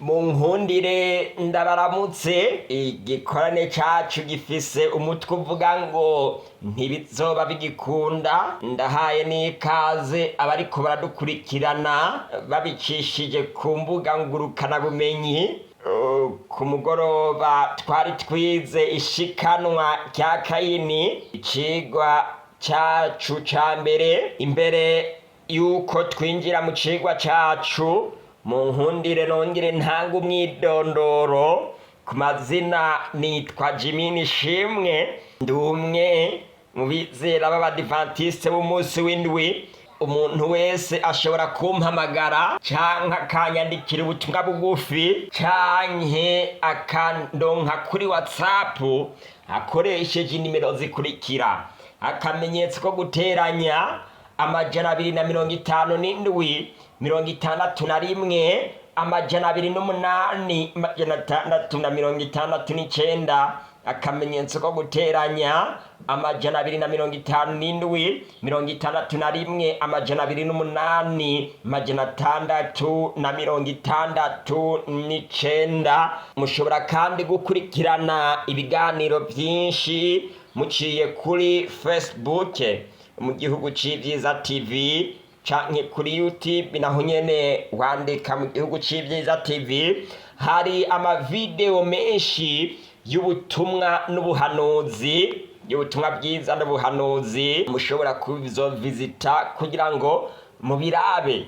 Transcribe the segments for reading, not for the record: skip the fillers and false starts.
Munkundire ndabaramutse. Igikorane cacu gifise umutwe uvuga ngo ntibizoba bigikunda. Ndahaye n'ikaze abariko baradukurikirana babicishije ku mbuga ngurukana bumenyi. Ku mugoroba twari twize ishikanwa rya Kayini, icigwa cacu ca mbere. Imbere yuko twinjira mu cigwa cacu, munkundire nongere ntanga umwidondoro. Ku mazina nitwa Nishimwe, ndi umwe mu bizera b'Abadiventiste b'umunsi w'indwi. Umuntu wese ashobora kumpamagara canke akanyandikira ubutumwa bugufi canke akandonka kuri WhatsApp akoresheje inimero zikurikira: akamenyetso ko guteranya 257 61 208 669, akamenyetso ko guteranya 257 61 208 669. Mushobora kandi gukurikirana ibiganiro byinshi muciye kuri Facebook mu gihugu c'Ivyiza TV canke kuri YouTube, naho nyene wandika mu gihugu c'Ivyiza TV. Hari amavideo menshi y'ubutumwa n'ubuhanuzi, y'ubutumwa bwiza n'ubuhanuzi, mushobora kubizovisita kugira ngo mubirabe.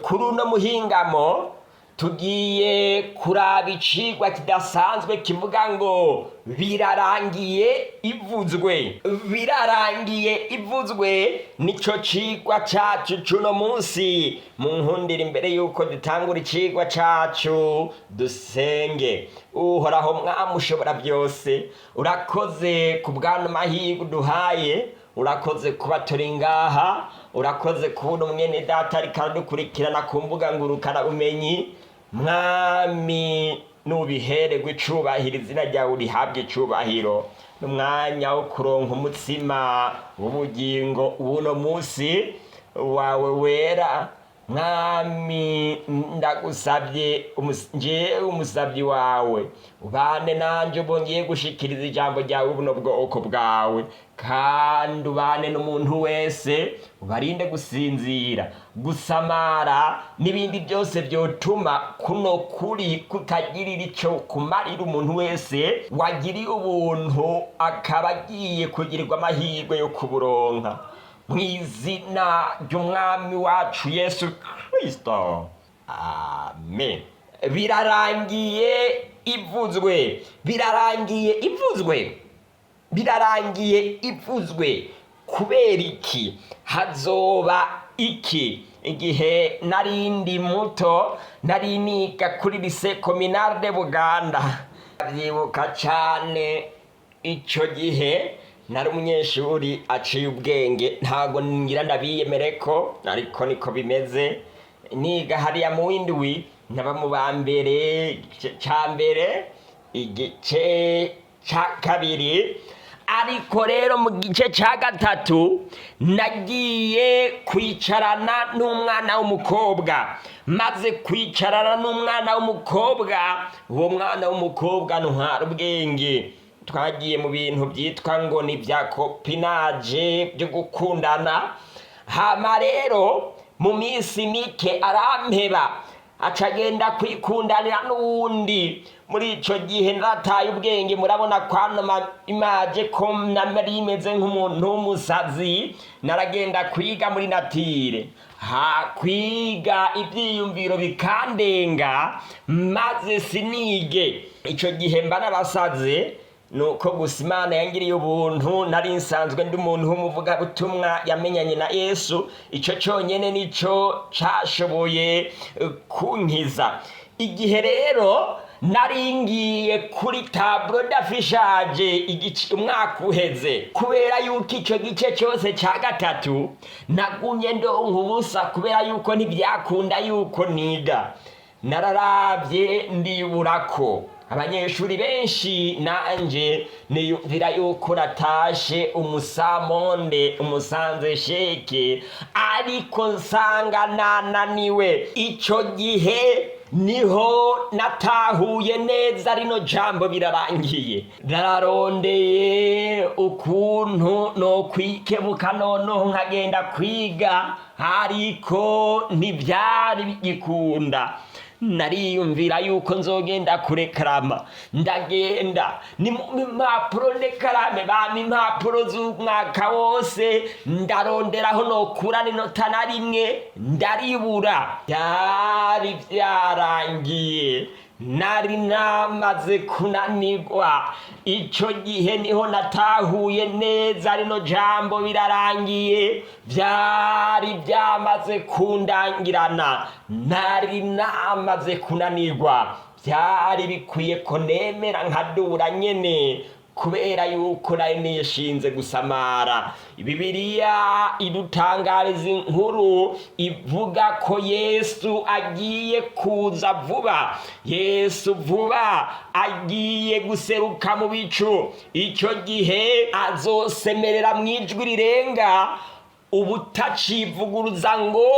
Kuri uno muhingamo tugiye kuraba icigwa kidasanzwe kivuga ngo birarangiye ivuzwe. Birarangiye ivuzwe nico cigwa cacu cuno munsi. Munkundire imbere yuko dutangura icigwa cacu dusenge. Uhoraho Mwami ushobora byose, urakoze ku bw'ano mahirwe uduhaye, urakoze kuba turi ngaha, urakoze kubona umwene data ariko aradukurikirana ku mbuga ngurukana bumenyi. Mwami nubihererwe icubahiro, izina ryawe rihabwe icubahiro. N'umwanya wo kuronka umutsima w'ubugingo uno munsi wawe wera. Mwami ndagusabye jewe umusavyi wawe, ubane nanje ubongiye gushikiriza ijambo ryawe buno bwoko bwawe, kandi ubane n'umuntu wese, ubarinde gusinzira, gusamara n'ibindi byose vyotuma kuno kuri kutagirira ico kumarira umuntu wese wagiriye ubuntu akaba agiye kugirirwa amahirwe yo kuburonka. Mwizina ry'umwami wacu Yesu Kristo, amen. Birarangiye ivuzwe. Birarangiye ivuzwe. Birarangiye ivuzwe. Kubera iki? Hazoba iki? Igihe narindi muto, nari niga kuri Lycee communale de Buganda. Vyibuka cane ico gihe nari umunyeshuri aciye ubwenge, ntago ngira ndabiyemereko, ariko niko bimeze. Niga hariya mu w'indwi, naba mu bambere, ca mbere, igice ca kabiri. Ariko rero mu gice ca gatatu nagiye kwicarana n'umwana w'umukobwa. Maze kwicarana n'umwana w'umukobwa, uwo mwana w'umukobwa ntwara ubwenge. Twagiye mu bintu byitwa ngo ni bya kopinage byo gukundana. Hama rero mu minsi mike arampeba, acagenda kwikundanira n'uwundi. Muri ico gihe narataye ubwenge, murabona kwano imaje ko nari imeze nk'umuntu w'umusazi. Naragenda kwiga muri natire, kwiga ivyiyumviro bikandenga, maze sinige. Ico gihe mba narasaze, nuko gusa Imana yangiriye ubuntu. Nari nsanzwe ndi umuntu w'umuvugabutumwa yamenyanye na Yesu. Ico conyene nico cashoboye kunkiza. Igihe rero nari ngiye kuri tableau d'affichage umwaka uheze, kubera yuko ico gice cyose ca gatatu nagumye ndonka ubusa, kubera yuko ntibyakunda yuko niga. Nararavye ndiburako abanyeshuri benshi, nanje niyumvira yuko natashe umusamonde, umusanze sheke, ariko nsanga nananiwe. Ico gihe niho natahuye neza rino jambo birarangiye. Nararondeye ukuntu no kwikebuka noneho nkagenda kwiga, ariko ntibyari bigikunda. Nariyumvira yuko nzogenda kurekarama, ndagenda ni mu impapuro ndekarame bampa impapuro z'umwaka wose, ndaronderaho nokura n'inota na rimwe ndaribura. Byari byarangiye, nari namaze kunanirwa. Ico gihe niho natahuye neza rino jambo birarangiye, byari byamaze kundangirana, nari namaze kunanirwa. Byari bikwiye ko nemera nkadura nyene, kubera yuko nari nishinze gusamara. Bibiliya idutangariza inkuru ivuga ko Yesu agiye kuza vuba. Yesu vuba agiye guseruka mu bicu. Ico gihe azosemerera mwijwi rirenga, ubutacivuguruza ngo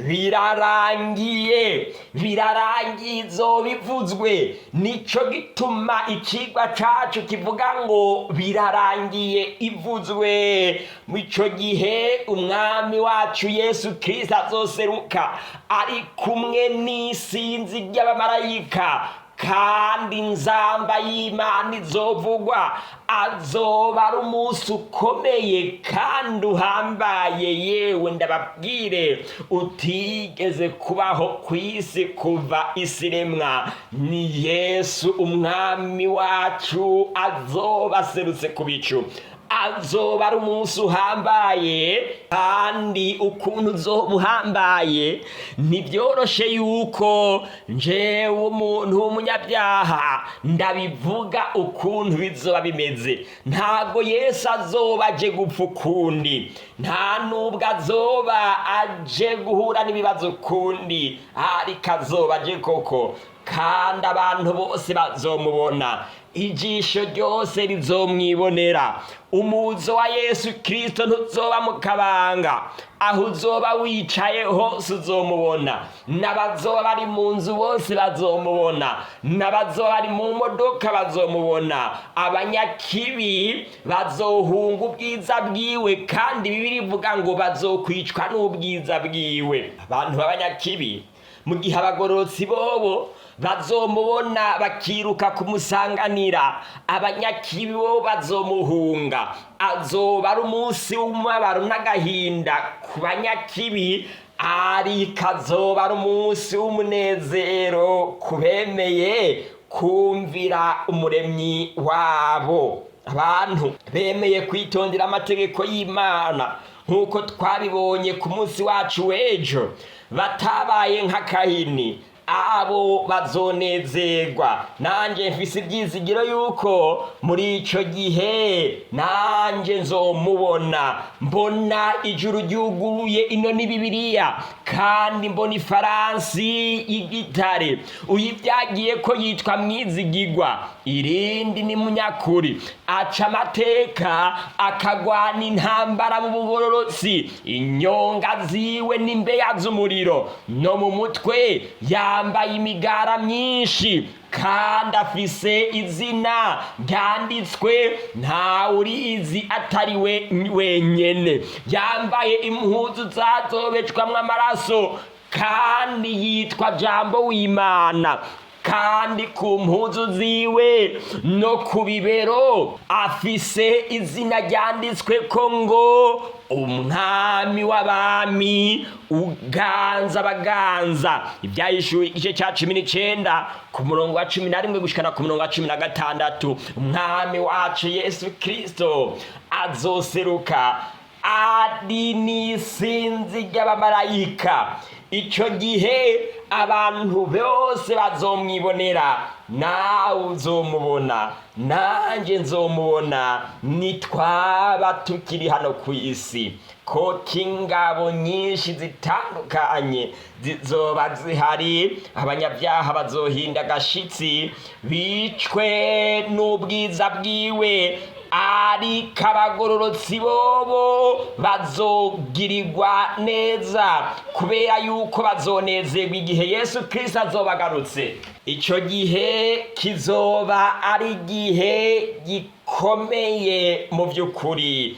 birarangiye. Birarangiye izoba ivuzwe. Nico gituma ikigwa cacu kivuga ngo birarangiye ivuzwe. Mwico gihe umwami wacu Yesu Kristo azoseruka ari kumwe n'isinzi ry'abamarayika, kandi nzamba y'Imana izovugwa. Azoba ari umunsi ukomeye kandi uhambaye, yewe ndababwire utigeze kubaho ku isi kuva isi iremwa. Ni Yesu umwami wacu azoba aserutse ku bicu. Azoba ari umunsi uhambaye, kandi ukuntu uzoba uhambaye ntibyoroshe yuko njewe umuntu w'umunyabyaha ndabivuga ukuntu bizoba bimeze. Ntabwo Yesu azoba aje gupfa ukundi, nta nubwo azoba aje guhura n'ibibazo ukundi, ariko azoba aje koko, kandi abantu bose bazomubona, ijisho ryose rizomwibonera. Umuzo wa Yesu Kristo ntuzoba mu kabanga, aho uzoba wicaye hose uzomubona. N'abazoba bari mu nzu bose bazomubona, n'abazoba bari mu modoka bazomubona. Abanyakibi bazohunga ubwiza bwiwe, kandi Bibiliya ivuga ngo bazokwicwa n'ubwiza bwiwe. Abantu b'abanyakibi mu gihe abagororotsi bobo bazomubona bakiruka kumusanganira, abanyakibi bo bazomuhunga. Azoba ari umunsi w'umubabaro n'agahinda ku banyakibi, ariko azoba ari umunsi w'umunezero ku bemeye kumvira umuremyi wabo. Abantu bemeye kwitondera amategeko y'Imana nk'uko twabibonye ku munsi wacu w'ejo, batabaye nka Kahini, abo bazonezerwa. Nanje mfise ibyizigiro yuko muri ico gihe nanje nzomubona. Mbona ijuru ryuguruye, ino ni Bibiliya, kandi mbona ifarasi y'igitare, uyivyagiyeko yitwa Mwizigirwa, irindi ni Munyakuri. Aca amateka, akarwana intambara mu bugororotsi. Inyonga ziwe n'imbeya z'umuriro, no mu mutwe yambaye imigara myinshi, kandi afise izina ryanditswe ntawe urizi atari we wenyene. Yambaye impuzu zazobecwamwo amaraso, kandi yitwa Jambo w'Imana. Kandi ku mpuzu ziwe no ku bibero afise izina ryanditswe ko ngo umwami w'abami, uganza abaganza. Ivyahishuriwe igice ca 19 ku murongo wa 11 gushikana ku murongo wa 16. Umwami wacu Yesu Kristo azoseruka ari n'isinzi ry'abamarayika. Ico gihe abantu bose bazomwibonera, nawe uzomubona, nanje nzomubona. Nitwaba tukiri hano ku isi, ko ingabo nyinshi zitandukanye zizoba zihari. Abanyabyaha bazohinda agashitsi, bicwe n'ubwiza bwiwe, ariko abagororotsi bobo bazogirirwa neza, kubera yuko bazonezerwa igihe igihe Yesu Kristo azoba agarutse. Ico gihe kizoba ari igihe gikomeye mu by'ukuri.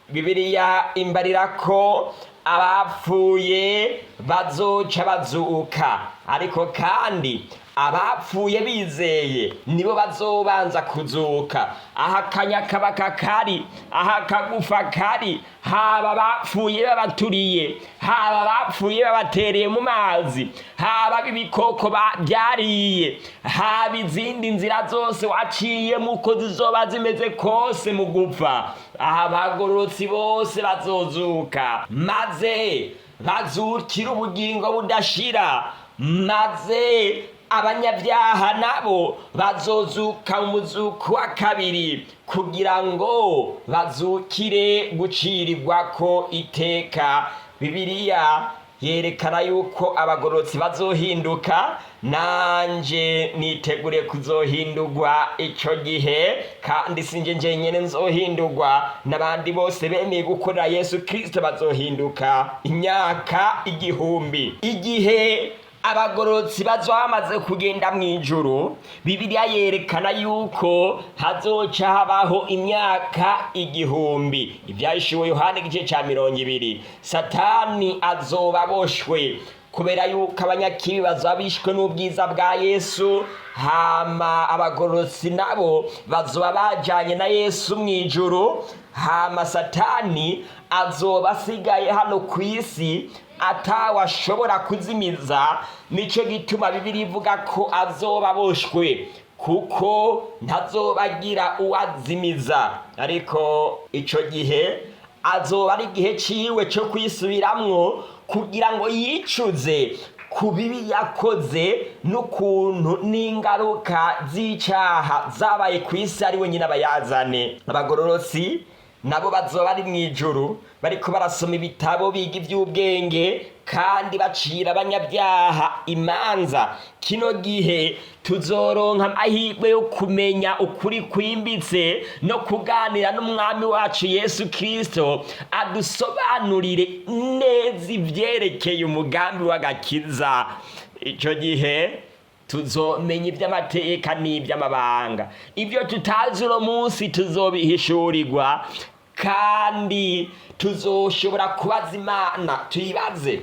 Bibiliya imbarira ko abapfuye bazoca bazuka, ariko kandi abapfuye bizeye nibo bazobanza kuzuka. Aha akanya kaba kakari, aha akagufa kari, haba abapfuye babaturiye, haba abapfuye babatereye mu mazi, haba ibikoko byariye, haba izindi nzira zose waciyemo uko zizoba zimeze kose mu gupfa, aha abagororotsi bose bazozuka maze bazukira ubugingo budashira, maze abanyabyaha nabo bazozuka mu muzuko wa kabiri kugira ngo bazukire gucirirwa ko iteka. Bibiliya yerekana yuko abagororotsi bazohinduka, nanje nitegure kuzohindurwa ico gihe, kandi sinje njenyene nzohindurwa, n'abandi bose bemeye gukorera Yesu Kristo bazohinduka imyaka 1000. Igihe abagororotsi bazoba bamaze kugenda mu ijuru, Bibiliya yerekana yuko hazoca habaho imyaka 1000. Ivyahishuriwe Yohana igice ca 20. Satani azoba aboshwe kubera yuko abanyakibi bazoba bishwe n'ubwiza bwa Yesu, hama abagororotsi nabo bazoba bajanye na Yesu mu ijuru, hama Satani azoba asigaye hano ku isi atawashobora kuzimiza. Nico gituma Bibiliya ivuga ko azoba aboshwe, kuko ntazobagira uwazimiza. Ariko ico gihe azoba ari igihe ciwe cyo kwisubiramwo kugira ngo yicuze ku bibi yakoze n'ukuntu n'ingaruka z'icaha zabaye ku isi ari we nyine abayazane. Abagororotsi nabo bazoba bari mu ijuru bariko barasoma ibitabo, biga ivy'ubwenge kandi bacira abanyabyaha imanza. Kino gihe tuzoronka amahirwe yo kumenya ukuri kwimbitse no kuganira n'umwami wacu Yesu Kristo adusobanurire neza ivyerekeye umugambi w'agakiza. Ico gihe tuzomenya iby'amateka n'iby'amabanga. Ibyo tutazi uno munsi tuzobihishurirwa, kandi tuzoshobora kubaza Imana tuyibaze,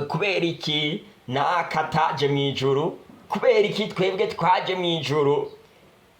kubera iki nakataje mu ijuru? Kubera iki twebwe twaje mu ijuru?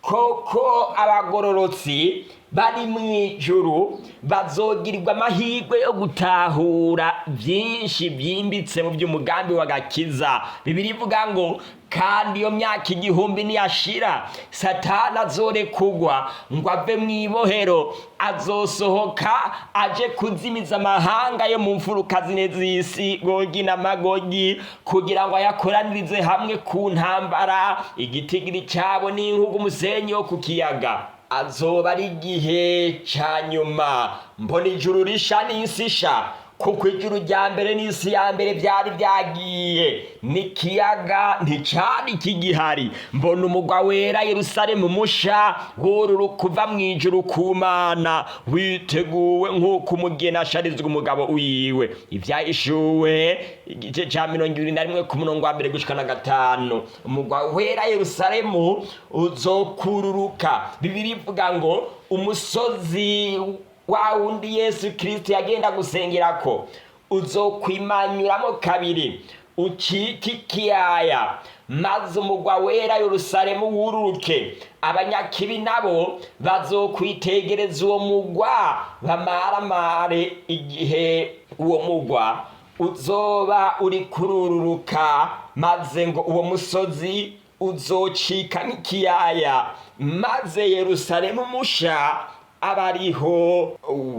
Koko abagororotsi bari mu ijuru bazogirirwa amahirwe yo gutahura byinshi byimbitse mu by'umugambi w'agakiza. Bibiliya ivuga ngo kandi iyo myaka 1000 niyashira, Satani azorekugwa ngo ave mu ibohero, azosohoka aje kuzimiza amahanga yo mu mfuruka zine z'isi, Gogi na Magogi, kugira ngo ayakoranirize hamwe ku ntambara. Igitigiri cyabo ni nk'umusenyi wo ku kiyaga. Azoba ari igihe ca nyuma. Mbona ijuru risha n'isi isha, kuko ijuru rya mbere n'isi ya mbere byari byagiye, n'ikiyaga nticari kigihari. Mbona umugwa wera Yerusalemu musha wururu kuva mu ijuru ku Mana, witeguwe nk'uko umugeni asharizwa umugabo wiwe. Ivyahishuriwe igice ca 21 ku murongo wa 1 gushika na 5. Umugwa wera Yerusalemu uzokururuka. Bibiliya ivuga ngo umusozi wa wundi Yesu Kristo yagenda gusengerako uzokwimanyuramo kabiri, ucika ikiyaya, maze umugwa wera Yerusalemu wururuke. Abanyakibi nabo bazokwitegereza uwo mugwa bamaramare, igihe uwo mugwa uzoba uri kurururuka, maze ngo uwo musozi uzocika nk'ikiyaya, maze Yerusalemu musha abariho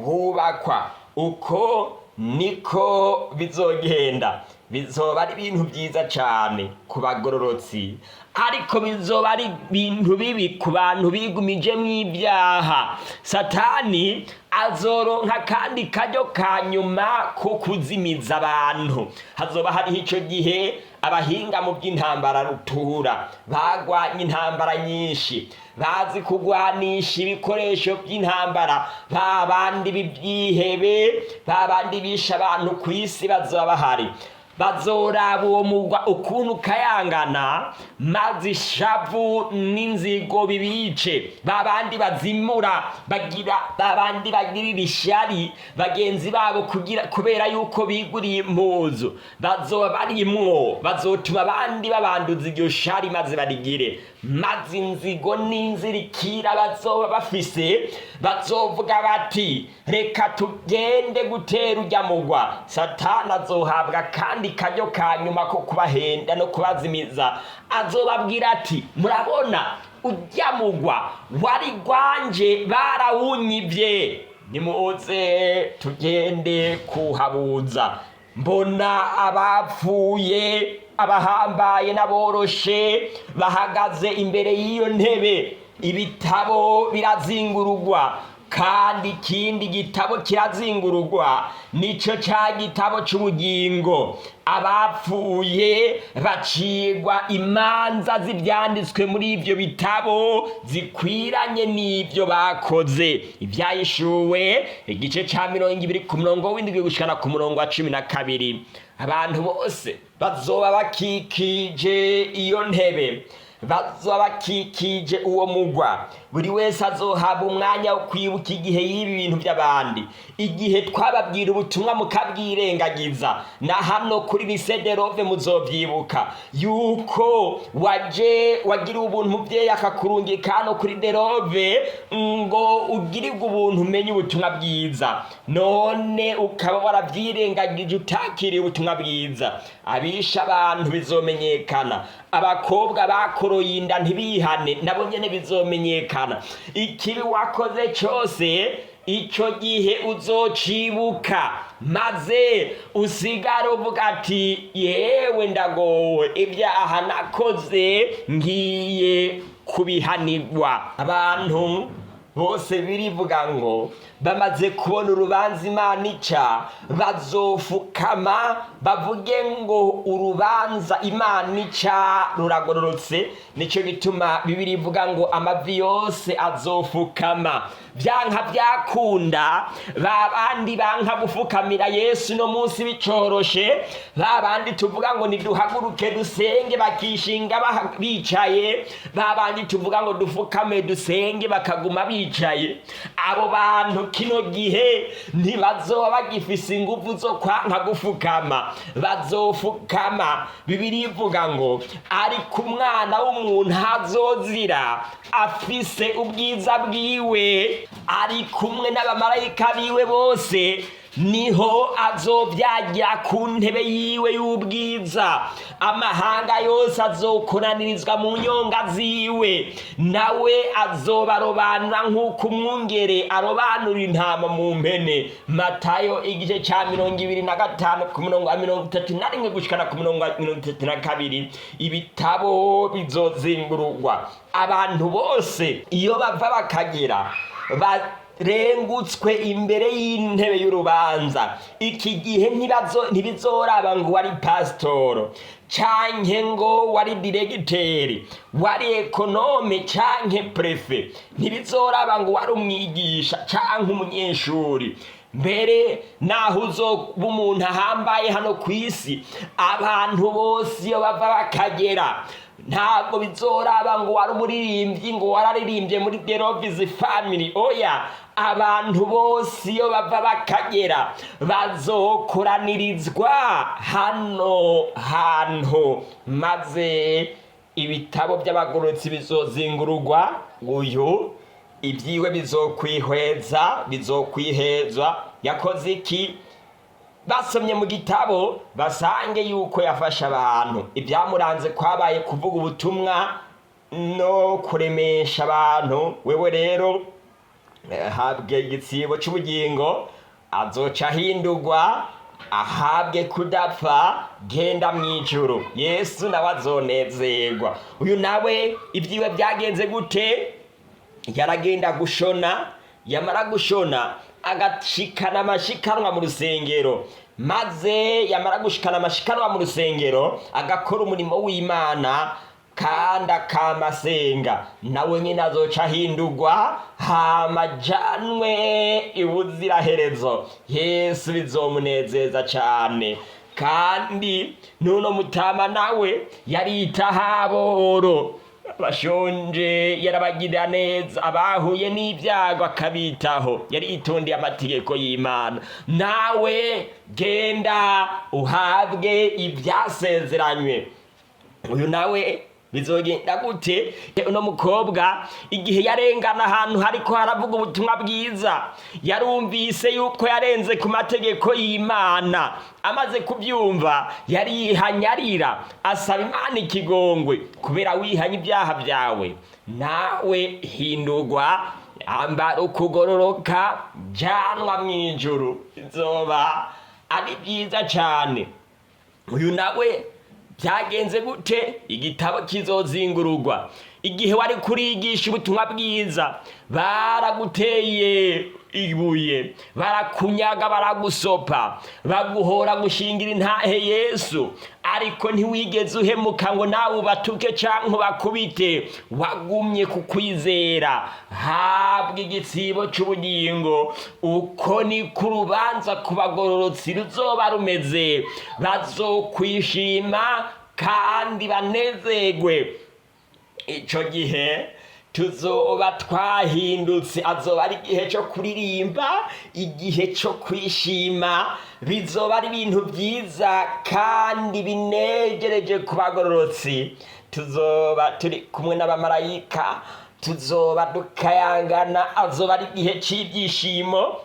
hubakwa. Uko niko bizogenda. Bizoba ari ibintu byiza cyane ku bagororotsi, ariko bizoba ari ibintu bibi ku bantu bigumije mu ibyaha. Satani azoronka kandi karyo ka nyuma ko kuzimiza abantu. Hazoba hariho ico gihe abahinga mu by'intambara rutura bagwanye intambara nyinshi, bazi kugwanisha ibikoresho by'intambara, babandi bibyihebe, babandi bisha abantu ku isi bazoba bahari. bazoraba uwo mugwa ukuntu kayangana, maze ishavu n'inzigo bibice. Babandi bazimura babandi bagirira ishari bagenzi babo kubera yuko biguriye impuzu, bazoba barimwo, bazotuma abandi babanduza iryo shari maze barigire. Maze inzigo n'inzirikira bazoba bafise bazovuga bati reka tugende gutera urya mugwa. Satani azohabwa kandi karyo ka nyuma ko kubahenda no kubazimiza. Azobabwira ati murabona urya mugwa wari gwanje barawunyivye, nimuze tugende kuhabuza. Mbona abapfuye, abahambaye n'aboroshe bahagaze imbere y'iyo ntebe. Ibitabo birazingurugwa, kandi ikindi gitabo kirazingurugwa, nico ca gitabo c'ubugingo. Abapfuye bacigwa imanza z'ivyanditswe muri ivyo bitabo zikwiranye n'ivyo bakoze. Ivyahishuriwe igice ca 20 ku murongo w'indwi gushikana ku murongo wa 12. Abantu bose bazoba bakikije iyo ntebe, bazoba bakikije uwo mugwa. Buri wese azohabwa umwanya wo kwibuka igihe y'ibi bintu by'abandi, igihe twababwira ubutumwa mukabwirengagiza. Na hano kuri Lycée Delhove muzovyibuka yuko wagira ubuntu muvyeyi akakurungika hano kuri Delhove ngo ugirirwe ubuntu umenye ubutumwa bwiza, none ukaba waravyirengagije utakiriye ubutumwa bwiza. Abisha abantu bizomenyekana, abakobwa bakoroye inda ntibihane nabo nyene bizomenyekana. Ikibi wakoze cyose ico gihe uzocibuka, maze usigara uvuga ati yewe ndagowe, ibyaha nakoze ngiye kubihanirwa. Abantu bose birivuga ngo bamaze kubona urubanza Imana ica bazofukama bavuge ngo urubanza Imana ica ruragororotse. Nico gituma Bibiri ivuga ngo amavi yose azofukama. Vyanka vyakunda babandi banka gufukamira Yesu no munsi bicoroshe, babandi tuvuga ngo niduhaguruke dusenge bakishinga bicaye, babandi tuvuga ngo dufukame dusenge bakaguma bicaye. Abo bantu kino gihe ntibazoba bagifise ingufu zo kwanka gufukama, bazofukama. Bibiri ivuga ngo ariko umwana w'umuntu azozira afise ubwiza bwiwe, ari kumwe n'abamarayika biwe bose, niho azovyagira ku ntebe yiwe y'ubwiza. Amahanga yose azokoranirizwa mu nyonga ziwe, nawe azobarobanura nk'uko umwungere arobanura intama mu mpene. Matayo igice ca 25 ku murongo wa 31 gushikana ku murongo wa 32. Ibitabo bizozingurugwa. Abantu bose iyo bava bakagera rengutswe imbere y'intebe y'urubanza. Iki gihe ntibizoraba ngo wari pasitoro canke ngo wari diregiteri, wari ekonome canke prefe, ntibizoraba ngo wari umwigisha canke umunyeshuri. Mbere naho uzoba umuntu ahambaye hano ku isi, abantu bose iyo bava bakagera ntabwo bizoraba ngo wari umuririmbyi, ngo wararirimbye muri Delhove family. Oya, abantu bose iyo bava bakagera bazokoranirizwa hano hantu, maze ibitabo by'abagororotsi bizozingurugwa. Uyu ibyiwe bizokwihezwa yakoze iki? Basomye mu gitabo basange yuko yafasha abantu. Ibyamuranze kwabaye kuvuga ubutumwa no kuremesha abantu. Wewe rero habwe igitsibo c'ubugingo, azoca ahindurwa ahabwe kudapfa, genda mw'ijuru. Yesu nawe azonezerwa. Uyu nawe ibyiwe byagenze gute? Yaragenda gushona, yamara gushona agashikana amashikanwa mu rusengero, maze yamara gushikana amashikanwa mu rusengero agakora umurimo w'Imana kandi akamasenga. Nawe nyine azoca ahindurwa hamajanwe ibuziraherezo. Yesu bizomunezeza cyane. kandi nuno mutama nawe yarita haboro abashonje yarabagirira neza, abahuye n'ibyago akabitaho, yaritondeye amategeko y'Imana. Nawe genda uhabwe ibyasezeranywe. Uyu nawe bizogenda gute? Uno mukobwa igihe yarengana ahantu hariko haravuga ubutumwa bwiza, yarumvise yuko yarenze ku mategeko y'Imana. Amaze kubyumva yarihanyarira, asaba Imana ikigongwe, kubera wihanye ibyaha byawe. Nawe hindurwa, ambara ukugororoka, janwa mw'ijuru, bizoba ari byiza cyane. Uyu nawe byagenze gute? Igitabo kizozingururwa. Igihe wari kurigisha ubutumwa bwiza, baraguteye ibuye, barakunyaga, baragusopa, baguhora gushingira intahe Yesu, ariko ntiwigeze uhemuka ngo nawe ubatuke canke bakubite. Wagumye kukwizera, habwa igitsibo c'ubugingo. Uko ni ku rubanza ku bagororotsi ruzoba rumeze, bazokwishima kandi banezerwe. Ico gihe tuzoba twahindutse, azoba ari igihe cyo kuririmba, igihe cyo kwishima. Bizoba ari ibintu byiza kandi binejereje ku bagororotsi. Tuzoba turi kumwe n'abamarayika, tuzoba dukayangana, azoba ari igihe cy'ibyishimo.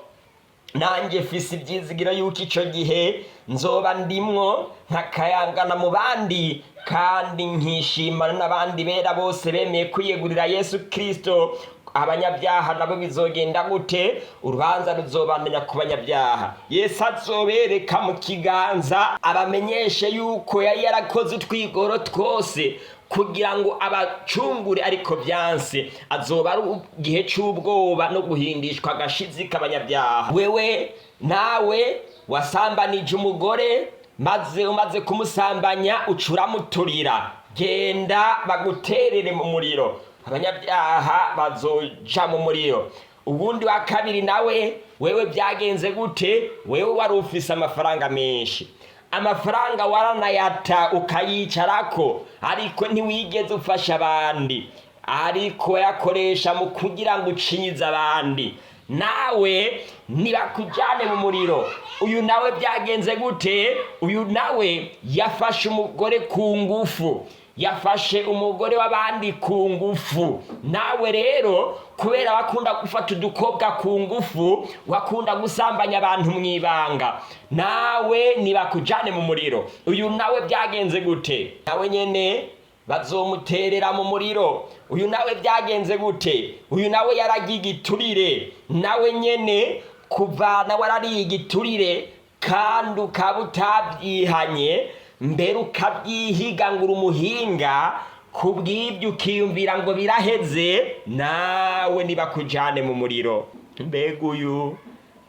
Nanjye fise ibyizigiro yuko ico gihe nzoba ndimwo nkakayangana mu bandi, kandi nkishimana n'abandi bera bose bemeye kwiyegurira Yesu Kristo. Abanyabyaha nabo bizogenda gute? Urubanza ruzobandanya ku banyabyaha. Yesu azobereka mu kiganza, abamenyeshe yuko yari yarakoze utwigoro twose kugira ngo abacungure, ariko byanse. Azoba ari igihe cy'ubwoba no guhindishwa agashizi k'abanyabyaha. Wewe nawe wasambanije umugore, maze umaze kumusambanya ucuramuturira, genda baguterere mu muriro. Abanyabyaha bazoja mu muriro. Ubundi wa kabiri nawe, wewe byagenze gute? Wewe wari ufise amafaranga menshi, amafaranga waranayata ukayicarako, ariko ntiwigeze ufasha abandi, ariko yakoresha mu kugira ngo ucinyize abandi. Nawe nibakujane mu muriro. Uyu nawe byagenze gute? Uyu nawe yafashe umugore ku ngufu, yafashe umugore w'abandi ku ngufu. Nawe rero kubera wakunda gufata udukobwa ku ngufu, wakunda gusambanya abantu mwibanga, nawe nibakujane mu muriro. Uyu nawe byagenze gute? Nawe nyene bazomuterera mu muriro. Uyu nawe byagenze gute? Uyu nawe yaragiye igiturire. Nawe nyene kuvana warariye igiturire kandi ukaba utabyihanye, mbere ukabyihiga ngo uri umuhinga, kubw'ibyo ukiyumvira ngo biraheze, nawe nibakujane mu muriro. Mbega uyu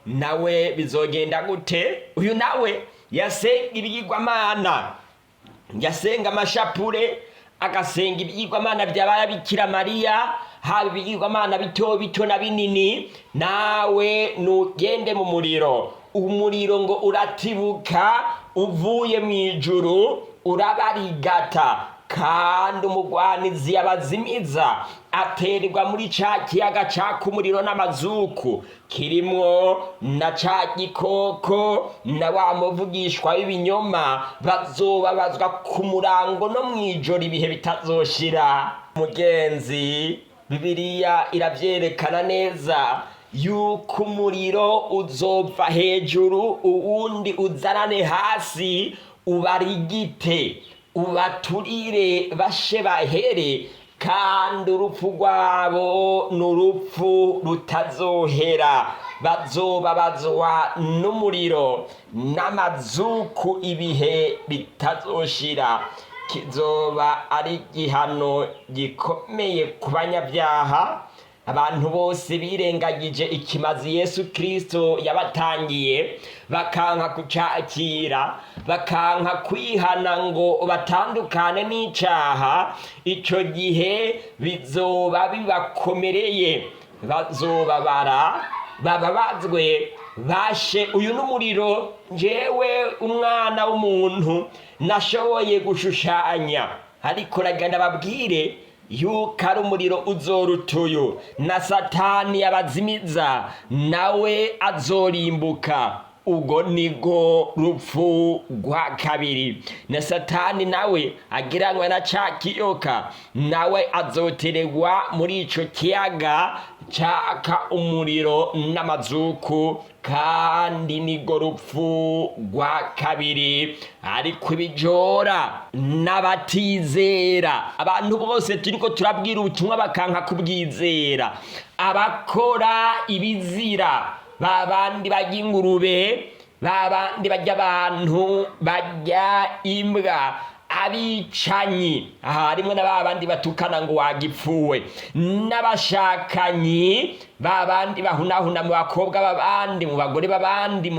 nawe bizogenda gute? Uyu nawe yasenga ibigirwamana, yasenga amashapure, agasenga ibigirwamana by'abaya Bikira Mariya, haba ibigirwamana bito bito na binini. Nawe nugende mu muriro. Umuriro ngo uratibuka uvuye mu ijuru, urabarigata, kandi umugwanizi yabazimiza, aterwa muri ca kiyaga caka umuriro n'amazuku, kirimwo na ca gikoko na wa muvugishwa w'ibinyoma. Bazobabazwa ku murango no mw'ijoro ibihe bitazoshira. Mugenzi, Bibiliya iravyerekana neza yuko umuriro uzova hejuru, uwundi uzanane hasi, ubarigite, ubaturire, bashe bahere, kandi urupfu rwabo n'urupfu rutazohera. Bazobabazwa n'umuriro n'amazuku ibihe bitazoshira. Kizoba ari igihano gikomeye ku banyabyaha, abantu bose birengagije ikimazi Yesu Kristo yabatangiye, bakanka kucakira, bakanka kwihana ngo batandukane n'icaha. Ico gihe bizoba bibakomereye, bazobabara, bababazwe, bashe uyu n'umuriro njyewe umwana w'umuntu nashoboye gushushanya, ariko ragenda babwire yuko ari umuriro uzorutuyo na Satani abazimiza nawe azorimbuka. Ubwo nigo rupfu rwa kabiri. Na Satani nawe agiranwe na ca kiyoka nawe azoteregwa muri ico kiyaga caka umuriro n'amazuku, kandi nigo rupfu rwa kabiri. Ariko ibijora n'abatizera, abantu bose turiko turabwira ubutumwa bakanka kubwizera, abakora ibizira, babandi barya ingurube, babandi barya abantu, barya imbwa, abicanyi, harimwo na babandi batukana ngo wagipfuwe, n'abashakanyi, babandi bahunahuna mu bakobwa babandi, mu bagore babandi,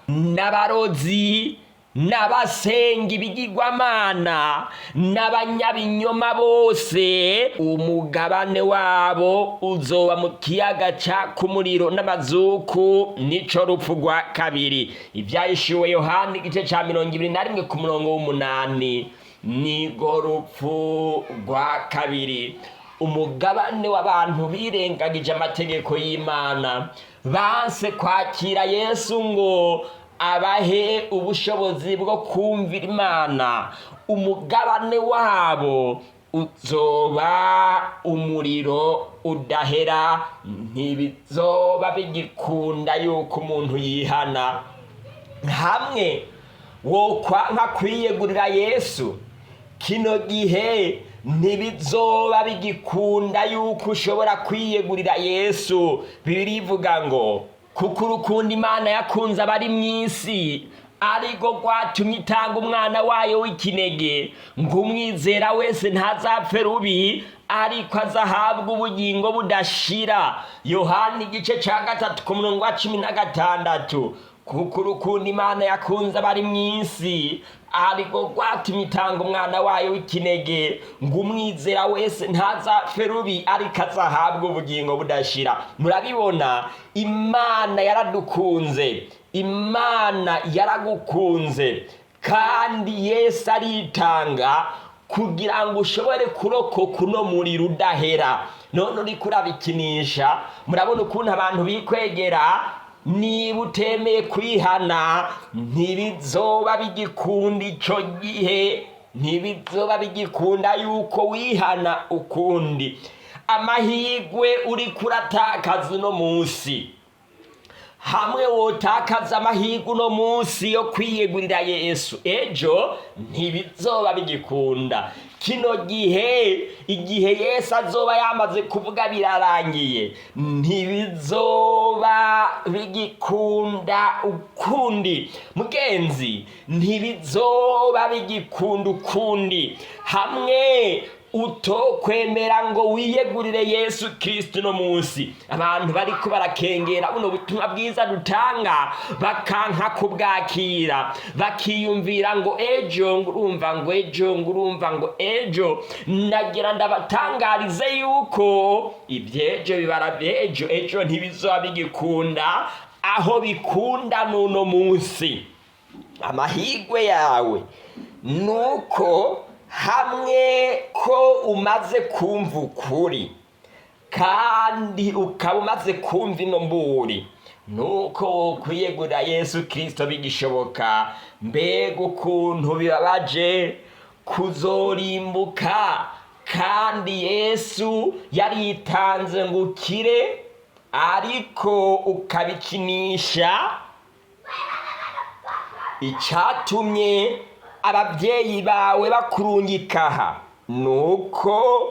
n'abarozi, n'abasenga ibigirwamana, n'abanyabinyoma bose, umugabane wabo uzoba mu kiyaga caka umuriro n'amazuku, nico rupfu rwa kabiri. Ivyahishuriwe Yohana igice ca 21 ku murongo w'8 nigo rupfu rwa kabiri. Umugabane w'abantu birengagije amategeko y'Imana, banse kwakira Yesu ngo abahe ubushobozi bwo kumvira Imana, umugabane wabo uzoba umuriro udahera. Ntibizoba bigikunda yuko umuntu yihana. Hamwe wokwanka kwiyegurira Yesu kino gihe, ntibizoba bigikunda yuko ushobora kwiyegurira Yesu. Bibiliya ivuga ngo kuko urukundo Imana yakunze abari mw'isi ariko rwatumye itanga umwana wayo w'ikinege, ngo umwizera wese ntazapfe rubi ariko azahabwa ubugingo budashira. Yohana igice ca 3 ku murongo wa 16. Kuko urukundo Imana yakunze abari mw'isi ariko rwatumye itanga umwana wayo w'ikinege, ngo umwizera wese ntazapfe rubi ariko azahabwa ubugingo budashira. Murabibona, Imana yaradukunze, Imana yaragukunze, kandi Yesu aritanga kugira ngo ushobore kurokoka uno muriro udahera. None uriko urabikinisha. Murabona ukuntu abantu bikwegera. Niba utemeye kwihana, ntibizoba bigikunda ico gihe, ntibizoba bigikunda yuko wihana ukundi. Amahigwe uriko uratakaza uno munsi, hamwe wotakaza amahirwe uno munsi yo kwiyegurira Yesu, ejo ntibizoba bigikunda. Kino gihe, igihe Yesu azoba yamaze kuvuga birarangiye, ntibizoba bigikunda ukundi. Mugenzi, ntibizoba bigikunda ukundi. Hamwe utokwemera ngo wiyegurire Yesu Kristo no munsi, abantu bariko barakengera buno butumwa bwiza dutanga, bakanka kubwakira, bakiyumvira ngo ejo ngurumva ngo ejo ngurumva ngo ejo. Nagira ndabatangarize yuko ibyejo bibara byejo, ejo ntibizoba bigikunda. Aho bikunda nuno munsi. Amahigwe yawe nuko hamwe ko umaze kumva ukuri, kandi ukaba umaze kumva ino mburi, nuko kwiyegurira Yesu Kristo bigishoboka. Mbega ukuntu bibabaje kuzorimbuka, kandi Yesu yaritanze ngo ukire, ariko ukabikinisha. Icatumye ababyeyi bawe bakurungikaha nuko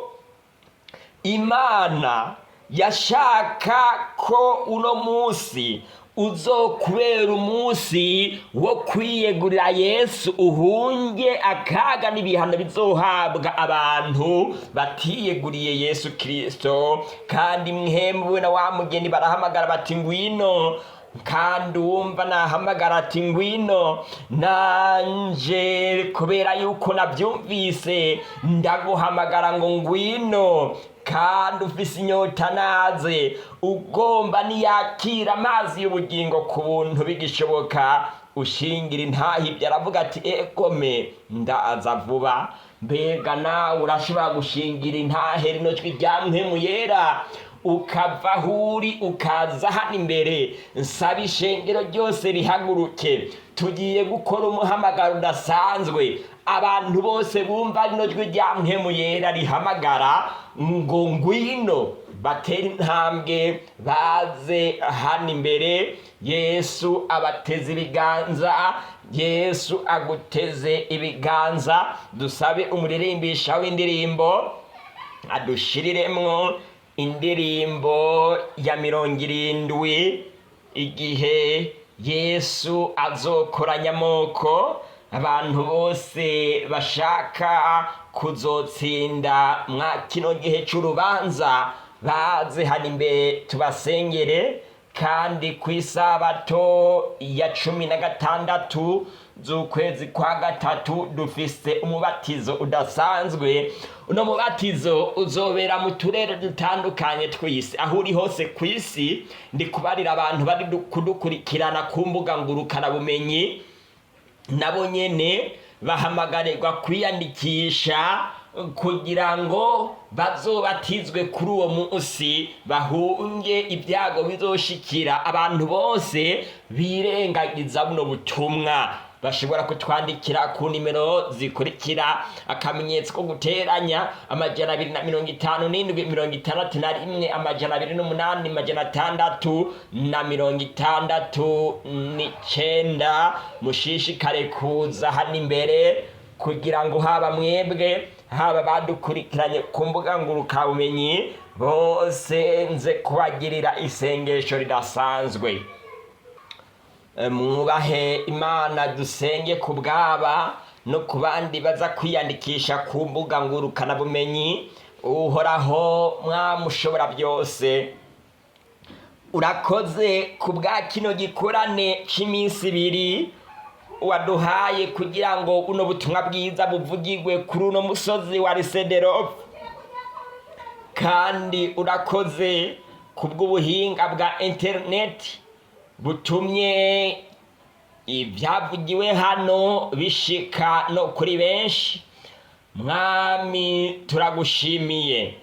Imana yashaka ko uno munsi uzokubera umunsi wo kwiyegurira Yesu, uhunge akaga n'ibihano bizohabwa abantu batiyeguriye Yesu Kristo. Kandi mwemwe na wa mugeni barahamagara bati ngwino kandi wumva nahamagara ati ngwino nanje kubera yuko nabyumvise ndaguhamagara ngo ngwino, kandi ufise inyota naze, ugomba niyakira amazi y'ubugingo ku buntu bigishoboka, ushingira intahe ibyo aravuga ati egome ndaza vuba. Mbega nawe urashobora gushingira intahe rino jwi rya mpwemu yera, ukava aho uri ukaza hano imbere. Nsaba ishengero ryose rihaguruke, tugiye gukora umuhamagaro udasanzwe. Abantu bose bumva rino jwi rya mpwemu yera rihamagara ngo ngwino, batera intambwe baze hano imbere. Yesu abateze ibiganza, Yesu aguteze ibiganza. Dusabe umuririmbisha w'indirimbo adushiriremwo indirimbo ya 70, igihe Yesu azokoranya amoko, abantu bose bashaka kuzotsinda mwa kino gihe c'urubanza baze hano imbere tubasengere. Kandi ku isabato ya 16 z'ukwezi kwa gatatu dufise umubatizo udasanzwe. Uno mubatizo uzobera mu turere dutandukanye tw'isi. Aho uri hose ku isi, ndi kubarira abantu bari kudukurikirana ku mbuga ngurukana bumenyi, nabo nyene bahamagarirwa kwiyandikisha kugira ngo bazobatizwe kuri uwo munsi, bahunge ibyago bizoshikira abantu bose birengagiza buno butumwa. Bashobora kutwandikira ku nimero zikurikira: akamenyetso ko guteranya 257 61 268 mushishikare kuza hano imbere kugira ngo haba mwebwe haba badukurikiranye ku mbuga ngurukabumenyi bose nze kubagirira isengesho ridasanzwe. Mwubahe Imana, dusenge ku bwaba no ku bandi baza kwiyandikisha ku mbuga ngurukana bumenyi. Uhoraho mwamushobora byose, urakoze ku bwa kino gikorane cy'iminsi 2 waduhaye kugira ngo uno butumwa bwiza buvugirwe kuri uno musozi wa Lycée Delhove. Kandi urakoze kubw'ubuhinga bwa internet butumye ibyavugiwe hano bishika no kuri benshi. Mwami turagushimiye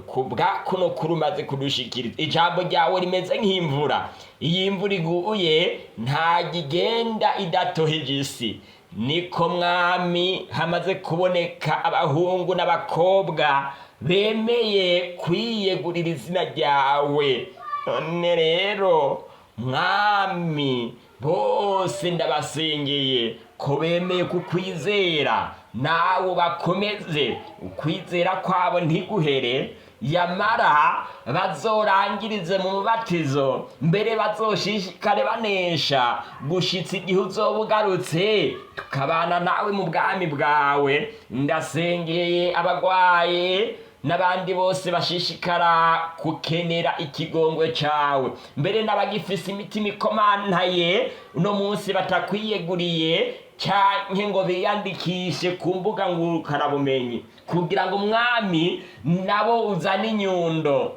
kubwa kuno kurumaze kudushikiriza. Ijambo ryawe rimeze nk'imvura, iyi imvura iguye nta gigenda idatoheje isi. Niko Mwami hamaze kuboneka abahungu n'abakobwa bemeye kwiyegurira izina ryawe. None rero Mwami bose ndabasengeye ko bemeye kukwizera, nawe bakomeze ukwizera kwabo ntiguhere, yamara bazorangirize mu mubatizo, mbere bazoshishikare banesha gushitsa igihe uzoba ugarutse tukabana nawe mu bwami bwawe. Ndasengeye abagwaye n'abandi bose bashishikara kukenera ikigongwe cawe, mbere n'abagifise imitima ikomantaye uno munsi batakwiyeguriye canke ngo biyandikishe ku mbuga ngurukana bumenyi, kugira ngo Mwami nabo uzane inyundo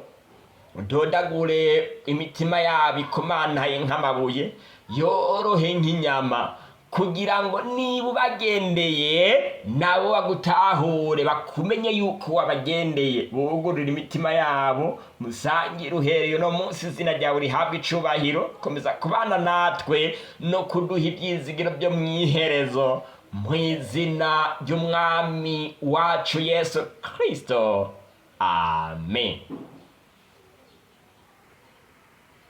udodagure imitima yabo ikomantaye nk'amabuye, yorohe nk'inyama, kugira ngo niba ubagendeye nabo bagutahure, bakumenye yuko wabagendeye, bugurira imitima yabo. Musangire uhereye no munsi izina ryawe rihabwa icubahiro. Komeza kubana natwe no kuduha ibyizigiro byo mwiherezo, mu izina ry'umwami wacu Yesu Kristo, amen.